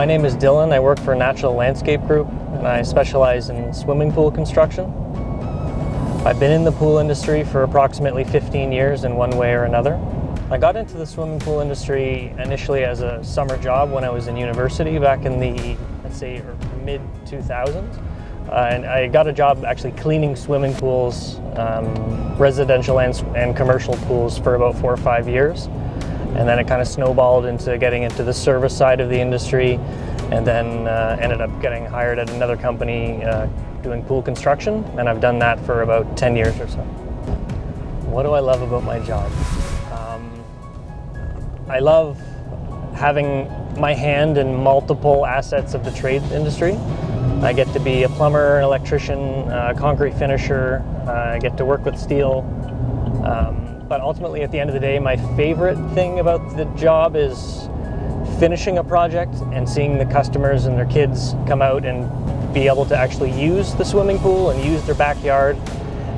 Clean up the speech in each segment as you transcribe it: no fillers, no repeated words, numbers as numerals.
My name is Dylan. I work for Natural Landscape Group, and I specialize in swimming pool construction. I've been in the pool industry for approximately 15 years in one way or another. I got into the swimming pool industry initially as a summer job when I was in university back in the, let's say, mid-2000s. And I got a job actually cleaning swimming pools, residential and commercial pools, for about 4 or 5 years. And then it kind of snowballed into getting into the service side of the industry, and then ended up getting hired at another company doing pool construction, and I've done that for about 10 years or so. What do I love about my job? I love having my hand in multiple assets of the trade industry. I get to be a plumber, an electrician, concrete finisher. I get to work with steel. But ultimately, at the end of the day, my favorite thing about the job is finishing a project and seeing the customers and their kids come out and be able to actually use the swimming pool and use their backyard,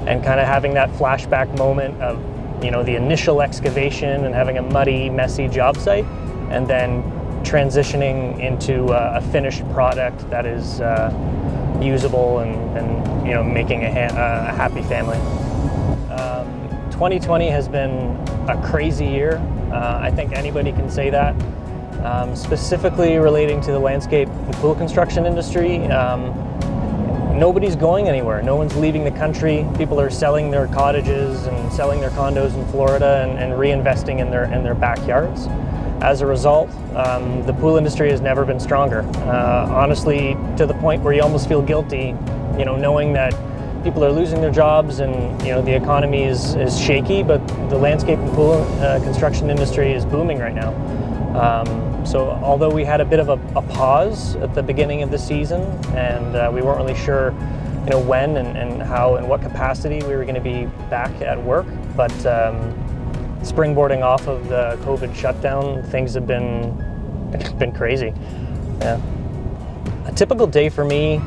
and kind of having that flashback moment of, you know, the initial excavation and having a muddy, messy job site, and then transitioning into a finished product that is usable and you know, making a happy family. 2020 has been a crazy year. I think anybody can say that. Specifically relating to the landscape and pool construction industry, nobody's going anywhere. No one's leaving the country. People are selling their cottages and selling their condos in Florida and reinvesting in their backyards. As a result, the pool industry has never been stronger. Honestly, to the point where you almost feel guilty, you know, knowing that people are losing their jobs and, you know, the economy is shaky, but the landscape and pool construction industry is booming right now. So although we had a bit of a pause at the beginning of the season, and we weren't really sure, you know, when and how and what capacity we were going to be back at work, but springboarding off of the COVID shutdown, things have been crazy. Yeah. A typical day for me,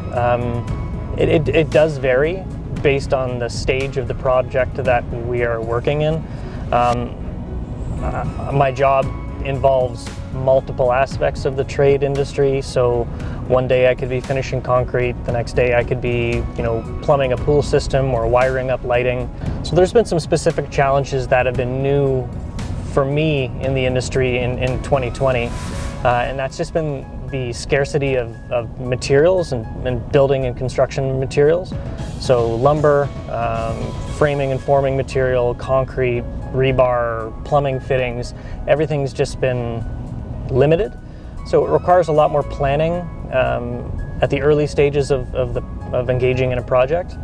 it does vary based on the stage of the project that we are working in. My job involves multiple aspects of the trade industry. So one day I could be finishing concrete, the next day I could be, you know, plumbing a pool system or wiring up lighting. So there's been some specific challenges that have been new for me in the industry in 2020. And that's just been the scarcity of materials and building and construction materials. So lumber, framing and forming material, concrete, rebar, plumbing fittings, everything's just been limited. So it requires a lot more planning at the early stages of engaging in a project.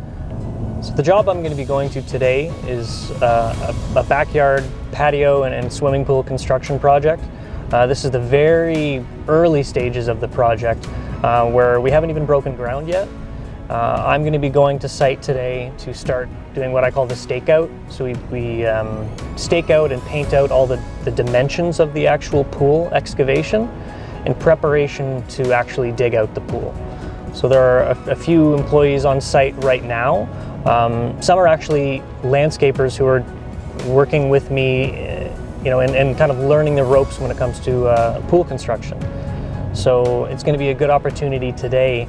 So the job I'm going to be going to today is a backyard patio and swimming pool construction project. This is the very early stages of the project where we haven't even broken ground yet. I'm going to be going to site today to start doing what I call the stakeout. So we stake out and paint out all the dimensions of the actual pool excavation in preparation to actually dig out the pool. So there are a few employees on site right now. Some are actually landscapers who are working with me, you know, and kind of learning the ropes when it comes to pool construction. So it's going to be a good opportunity today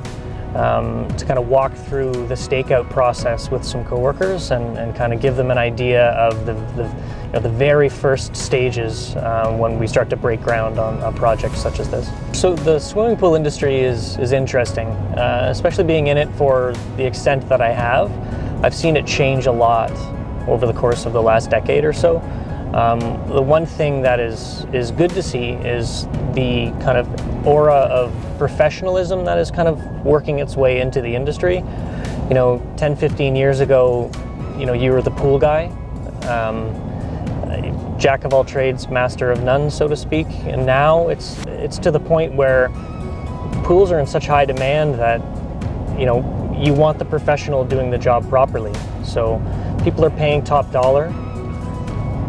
to kind of walk through the stakeout process with some coworkers and kind of give them an idea of the very first stages when we start to break ground on projects such as this. So the swimming pool industry is interesting, especially being in it for the extent that I have. I've seen it change a lot over the course of the last decade or so. The one thing that is good to see is the kind of aura of professionalism that is kind of working its way into the industry. You know, 10, 15 years ago, you know, you were the pool guy, jack of all trades, master of none, so to speak. And now it's to the point where pools are in such high demand that, you know, you want the professional doing the job properly. So people are paying top dollar.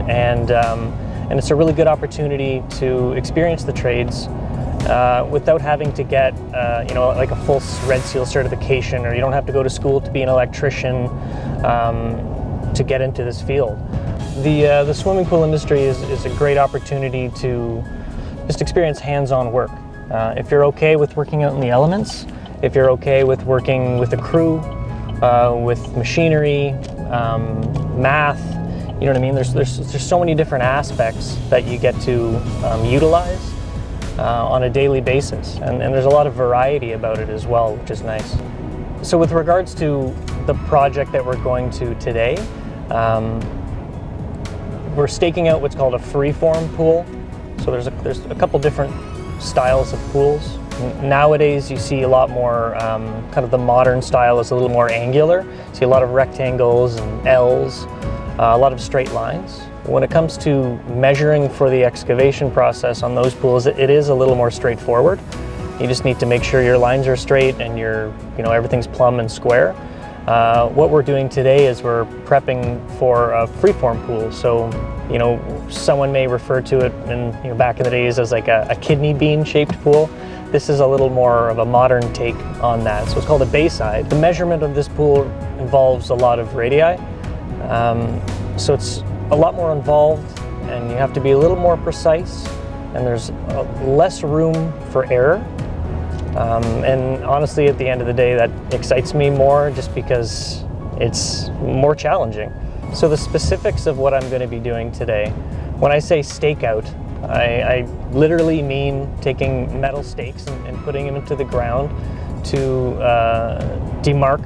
And it's a really good opportunity to experience the trades without having to get, you know, like a full Red Seal certification, or you don't have to go to school to be an electrician to get into this field. The swimming pool industry is a great opportunity to just experience hands-on work. If you're okay with working out in the elements, if you're okay with working with a crew, with machinery, math, you know what I mean? There's so many different aspects that you get to utilize on a daily basis, and there's a lot of variety about it as well, which is nice. So with regards to the project that we're going to today, we're staking out what's called a freeform pool. So there's a couple different styles of pools. Nowadays you see a lot more, kind of the modern style is a little more angular. You see a lot of rectangles and L's, a lot of straight lines. When it comes to measuring for the excavation process on those pools, it is a little more straightforward. You just need to make sure your lines are straight and everything's plumb and square. What we're doing today is we're prepping for a freeform pool. So, someone may refer to it back in the days as like a kidney bean shaped pool. This is a little more of a modern take on that. So it's called a bayside. The measurement of this pool involves a lot of radii. So it's a lot more involved, and you have to be a little more precise, and there's less room for error. And honestly, at the end of the day, that excites me more just because it's more challenging. So the specifics of what I'm going to be doing today, when I say stakeout, I literally mean taking metal stakes and putting them into the ground to demark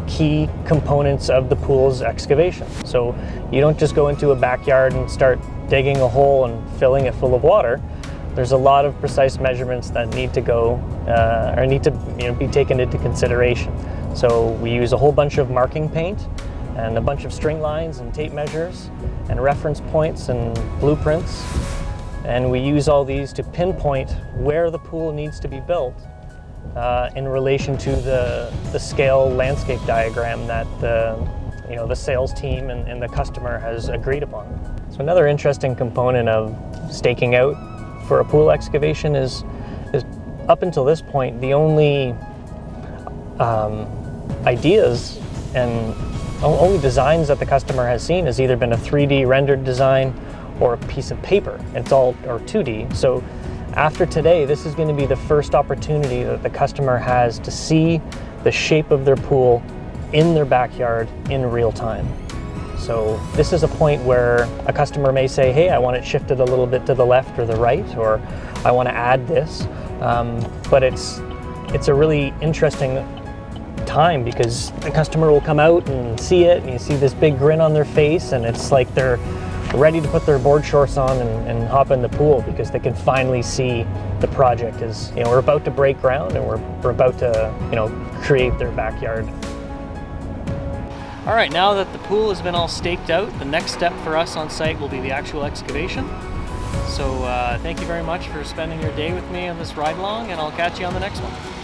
key components of the pool's excavation. So you don't just go into a backyard and start digging a hole and filling it full of water. There's a lot of precise measurements that need to go or need to be taken into consideration. So we use a whole bunch of marking paint and a bunch of string lines and tape measures and reference points and blueprints, and we use all these to pinpoint where the pool needs to be built in relation to the scale landscape diagram that the sales team and the customer has agreed upon. So another interesting component of staking out for a pool excavation is up until this point, the only ideas and only designs that the customer has seen has either been a 3D rendered design or a piece of paper. It's all, or 2D. So after today, this is going to be the first opportunity that the customer has to see the shape of their pool in their backyard in real time. So this is a point where a customer may say, hey, I want it shifted a little bit to the left or the right, or I want to add this. But it's a really interesting time because the customer will come out and see it, and you see this big grin on their face, and it's like they're ready to put their board shorts on and hop in the pool because they can finally see the project is, we're about to break ground, and we're about to, create their backyard. All right, now that the pool has been all staked out, the next step for us on site will be the actual excavation. So thank you very much for spending your day with me on this ride along, and I'll catch you on the next one.